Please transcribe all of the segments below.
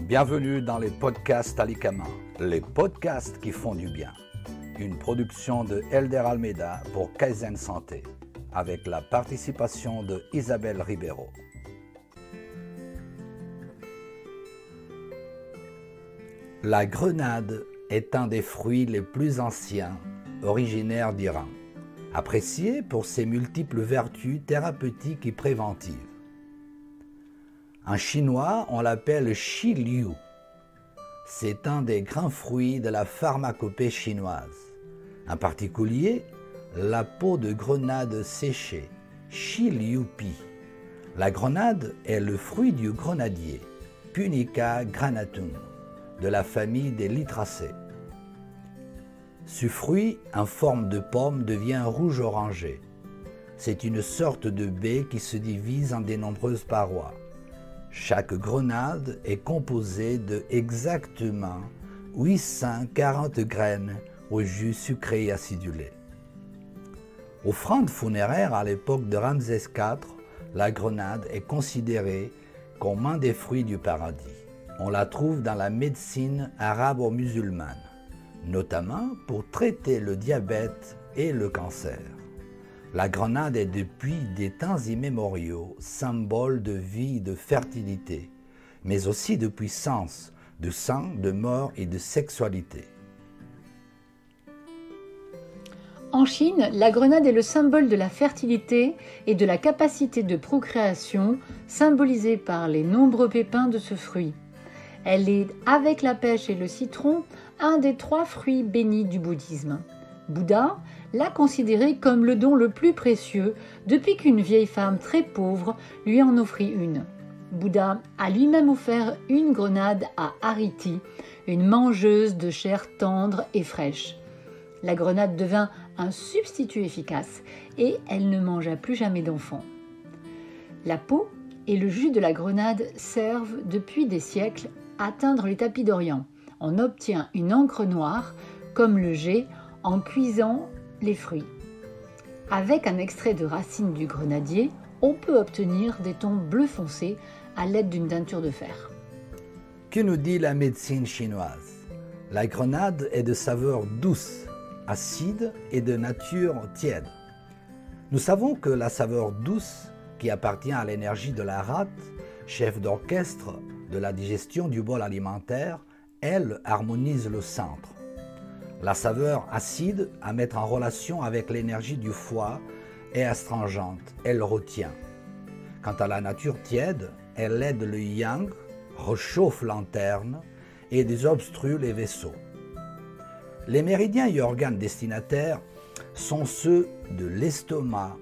Bienvenue dans les podcasts Alikama, les podcasts qui font du bien. Une production de Elder Almeida pour Kaizen Santé, avec la participation de Isabelle Ribeiro. La grenade est un des fruits les plus anciens, originaire d'Iran, apprécié pour ses multiples vertus thérapeutiques et préventives. En chinois, on l'appelle Shi Liu. C'est un des grands fruits de la pharmacopée chinoise. En particulier, la peau de grenade séchée, Shi Liu Pi. La grenade est le fruit du grenadier, Punica granatum, de la famille des Lytracées. Ce fruit, en forme de pomme, devient rouge-orangé. C'est une sorte de baie qui se divise en de nombreuses parois. Chaque grenade est composée de exactement 840 graines au jus sucré et acidulé. Offrande funéraire à l'époque de Ramsès IV, la grenade est considérée comme un des fruits du paradis. On la trouve dans la médecine arabo-musulmane, notamment pour traiter le diabète et le cancer. La grenade est depuis des temps immémoriaux symbole de vie et de fertilité, mais aussi de puissance, de sang, de mort et de sexualité. En Chine, la grenade est le symbole de la fertilité et de la capacité de procréation, symbolisée par les nombreux pépins de ce fruit. Elle est, avec la pêche et le citron, un des 3 fruits bénis du bouddhisme. Bouddha l'a considéré comme le don le plus précieux depuis qu'une vieille femme très pauvre lui en offrit une. Bouddha a lui-même offert une grenade à Ariti, une mangeuse de chair tendre et fraîche. La grenade devint un substitut efficace et elle ne mangea plus jamais d'enfants. La peau et le jus de la grenade servent depuis des siècles à teindre les tapis d'Orient. On obtient une encre noire, comme le jet, en cuisant les fruits. Avec un extrait de racine du grenadier, on peut obtenir des tons bleu foncé à l'aide d'une teinture de fer. Que nous dit la médecine chinoise? La grenade est de saveur douce, acide et de nature tiède. Nous savons que la saveur douce, qui appartient à l'énergie de la rate, chef d'orchestre de la digestion du bol alimentaire, elle harmonise le centre. La saveur acide, à mettre en relation avec l'énergie du foie, est astringente, elle retient. Quant à la nature tiède, elle aide le yang, réchauffe l'anterne et désobstrue les vaisseaux. Les méridiens et organes destinataires sont ceux de l'estomac,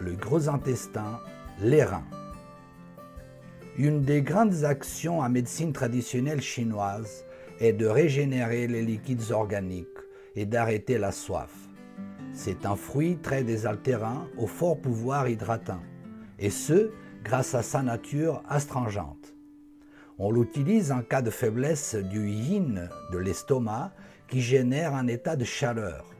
le gros intestin, les reins. Une des grandes actions en médecine traditionnelle chinoise est de régénérer les liquides organiques et d'arrêter la soif. C'est un fruit très désaltérant au fort pouvoir hydratant, et ce, grâce à sa nature astringente. On l'utilise en cas de faiblesse du yin de l'estomac qui génère un état de chaleur.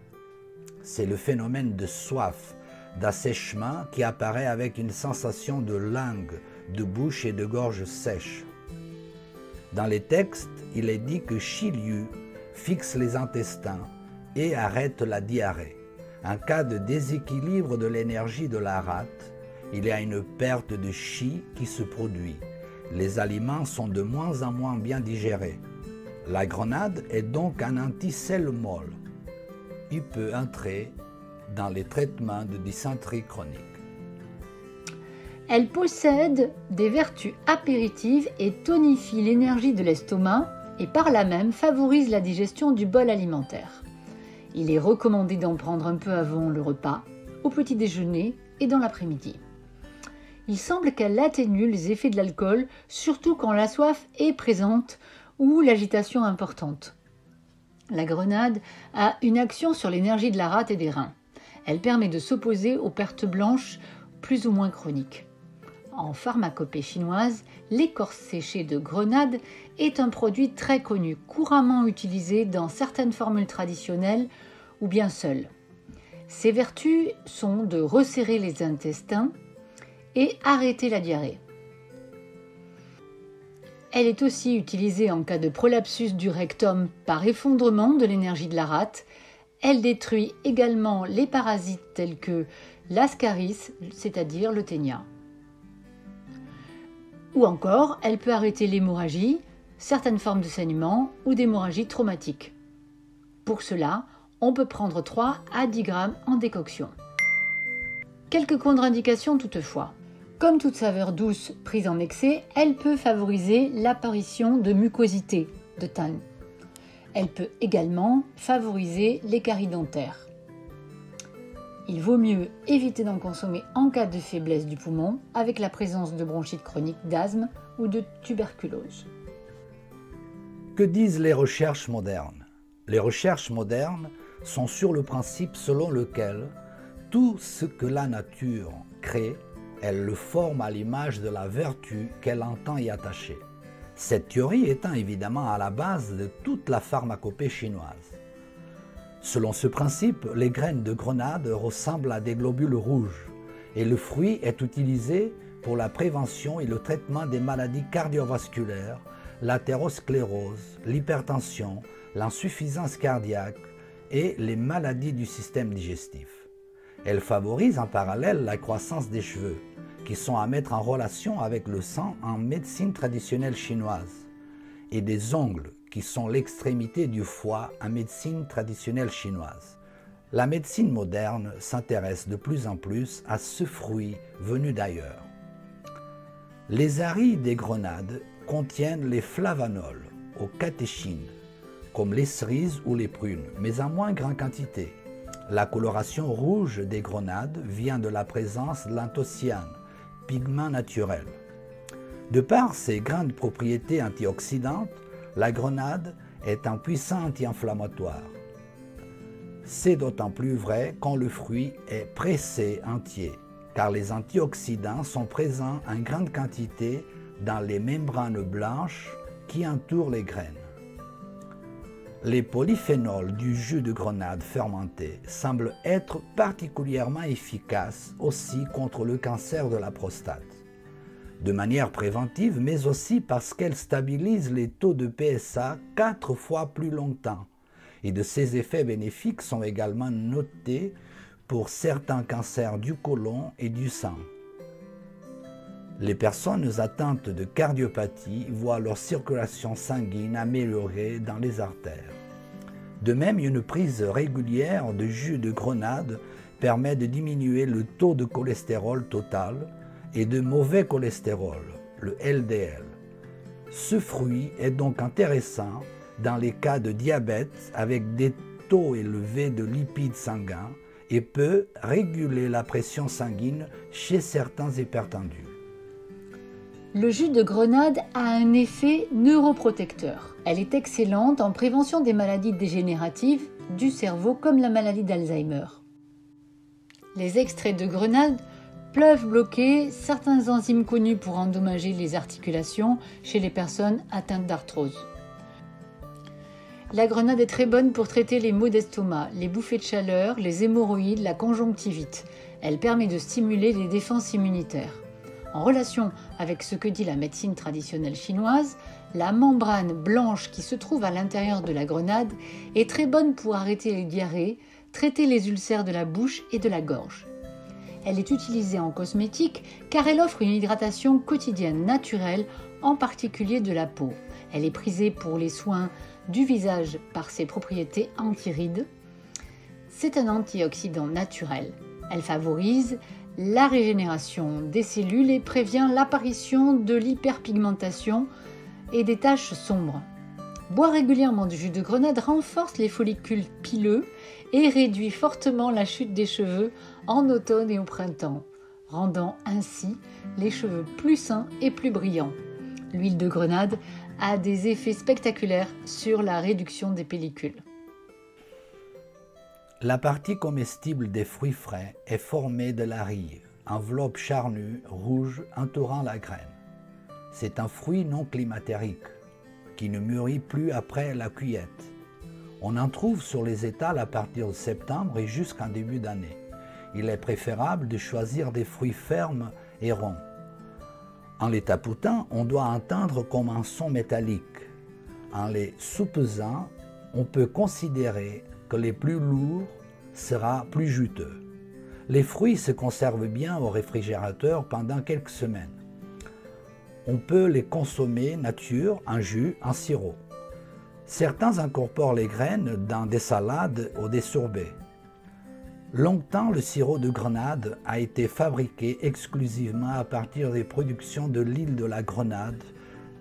C'est le phénomène de soif, d'assèchement qui apparaît avec une sensation de langue, de bouche et de gorge sèche. Dans les textes, il est dit que Shi Liu fixe les intestins et arrête la diarrhée. En cas de déséquilibre de l'énergie de la rate, il y a une perte de Shi qui se produit. Les aliments sont de moins en moins bien digérés. La grenade est donc un anti-sel molle. Il peut entrer dans les traitements de dysenterie chronique. Elle possède des vertus apéritives et tonifie l'énergie de l'estomac et par là même favorise la digestion du bol alimentaire. Il est recommandé d'en prendre un peu avant le repas, au petit déjeuner et dans l'après-midi. Il semble qu'elle atténue les effets de l'alcool, surtout quand la soif est présente ou l'agitation importante. La grenade a une action sur l'énergie de la rate et des reins. Elle permet de s'opposer aux pertes blanches plus ou moins chroniques. En pharmacopée chinoise, l'écorce séchée de grenade est un produit très connu, couramment utilisé dans certaines formules traditionnelles ou bien seul. Ses vertus sont de resserrer les intestins et arrêter la diarrhée. Elle est aussi utilisée en cas de prolapsus du rectum par effondrement de l'énergie de la rate. Elle détruit également les parasites tels que l'ascaris, c'est-à-dire le ténia. Ou encore, elle peut arrêter l'hémorragie, certaines formes de saignement ou d'hémorragie traumatique. Pour cela, on peut prendre 3 à 10 grammes en décoction. Quelques contre-indications toutefois. Comme toute saveur douce prise en excès, elle peut favoriser l'apparition de mucosité, de tanne. Elle peut également favoriser les caries dentaires. Il vaut mieux éviter d'en consommer en cas de faiblesse du poumon avec la présence de bronchite chronique, d'asthme ou de tuberculose. Que disent les recherches modernes? Les recherches modernes sont sur le principe selon lequel tout ce que la nature crée, elle le forme à l'image de la vertu qu'elle entend y attacher. Cette théorie étant évidemment à la base de toute la pharmacopée chinoise. Selon ce principe, les graines de grenade ressemblent à des globules rouges et le fruit est utilisé pour la prévention et le traitement des maladies cardiovasculaires, l'athérosclérose, l'hypertension, l'insuffisance cardiaque et les maladies du système digestif. Elle favorise en parallèle la croissance des cheveux, qui sont à mettre en relation avec le sang en médecine traditionnelle chinoise, et des ongles, qui sont l'extrémité du foie en médecine traditionnelle chinoise. La médecine moderne s'intéresse de plus en plus à ce fruit venu d'ailleurs. Les aris des grenades contiennent les flavanols aux catéchines, comme les cerises ou les prunes, mais en moins grande quantité. La coloration rouge des grenades vient de la présence de l'anthocyane, pigment naturel. De par ses grandes propriétés antioxydantes, la grenade est un puissant anti-inflammatoire. C'est d'autant plus vrai quand le fruit est pressé entier, car les antioxydants sont présents en grande quantité dans les membranes blanches qui entourent les graines. Les polyphénols du jus de grenade fermenté semblent être particulièrement efficaces aussi contre le cancer de la prostate, de manière préventive, mais aussi parce qu'elles stabilisent les taux de PSA 4 fois plus longtemps. Et de ces effets bénéfiques sont également notés pour certains cancers du côlon et du sang. Les personnes atteintes de cardiopathie voient leur circulation sanguine améliorée dans les artères. De même, une prise régulière de jus de grenade permet de diminuer le taux de cholestérol total et de mauvais cholestérol, le LDL. Ce fruit est donc intéressant dans les cas de diabète avec des taux élevés de lipides sanguins et peut réguler la pression sanguine chez certains hypertendus. Le jus de grenade a un effet neuroprotecteur. Elle est excellente en prévention des maladies dégénératives du cerveau comme la maladie d'Alzheimer. Les extraits de grenade peuvent bloquer certains enzymes connus pour endommager les articulations chez les personnes atteintes d'arthrose. La grenade est très bonne pour traiter les maux d'estomac, les bouffées de chaleur, les hémorroïdes, la conjonctivite. Elle permet de stimuler les défenses immunitaires. En relation avec ce que dit la médecine traditionnelle chinoise, la membrane blanche qui se trouve à l'intérieur de la grenade est très bonne pour arrêter les diarrhées, traiter les ulcères de la bouche et de la gorge. Elle est utilisée en cosmétique car elle offre une hydratation quotidienne naturelle, en particulier de la peau. Elle est prisée pour les soins du visage par ses propriétés anti-rides. C'est un antioxydant naturel. Elle favorise la régénération des cellules et prévient l'apparition de l'hyperpigmentation et des taches sombres. Boire régulièrement du jus de grenade renforce les follicules pileux et réduit fortement la chute des cheveux en automne et au printemps, rendant ainsi les cheveux plus sains et plus brillants. L'huile de grenade a des effets spectaculaires sur la réduction des pellicules. La partie comestible des fruits frais est formée de la rille, enveloppe charnue, rouge, entourant la graine. C'est un fruit non climatérique, qui ne mûrit plus après la cueillette. On en trouve sur les étals à partir de septembre et jusqu'en début d'année. Il est préférable de choisir des fruits fermes et ronds. En les tapotant, on doit entendre comme un son métallique. En les soupesant, on peut considérer que les plus lourds sera plus juteux. Les fruits se conservent bien au réfrigérateur pendant quelques semaines. On peut les consommer nature, en jus, en sirop. Certains incorporent les graines dans des salades ou des sorbets. Longtemps, le sirop de grenade a été fabriqué exclusivement à partir des productions de l'île de la Grenade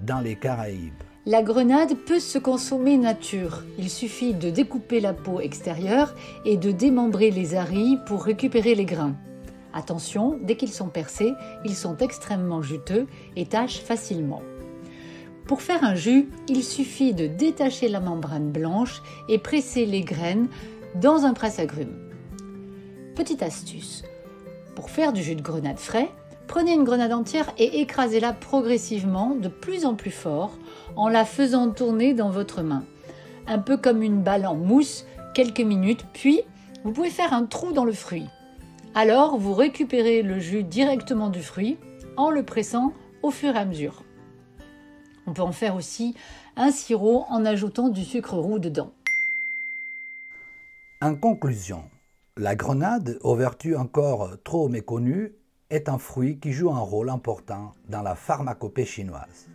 dans les Caraïbes. La grenade peut se consommer nature. Il suffit de découper la peau extérieure et de démembrer les arilles pour récupérer les grains. Attention, dès qu'ils sont percés, ils sont extrêmement juteux et tachent facilement. Pour faire un jus, il suffit de détacher la membrane blanche et presser les graines dans un presse-agrumes. Petite astuce, pour faire du jus de grenade frais, prenez une grenade entière et écrasez-la progressivement de plus en plus fort en la faisant tourner dans votre main. Un peu comme une balle en mousse, quelques minutes, puis vous pouvez faire un trou dans le fruit. Alors vous récupérez le jus directement du fruit en le pressant au fur et à mesure. On peut en faire aussi un sirop en ajoutant du sucre roux dedans. En conclusion, la grenade, aux vertus encore trop méconnues, est un fruit qui joue un rôle important dans la pharmacopée chinoise.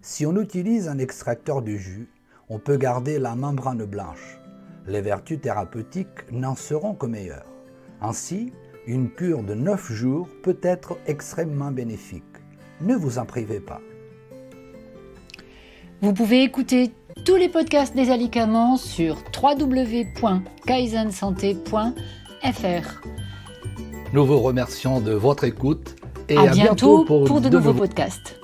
Si on utilise un extracteur de jus, on peut garder la membrane blanche. Les vertus thérapeutiques n'en seront que meilleures. Ainsi, une cure de 9 jours peut être extrêmement bénéfique. Ne vous en privez pas. Vous pouvez écouter tous les podcasts des alicaments sur www.kaizensanté.fr. Nous vous remercions de votre écoute et à bientôt pour de nouveaux podcasts.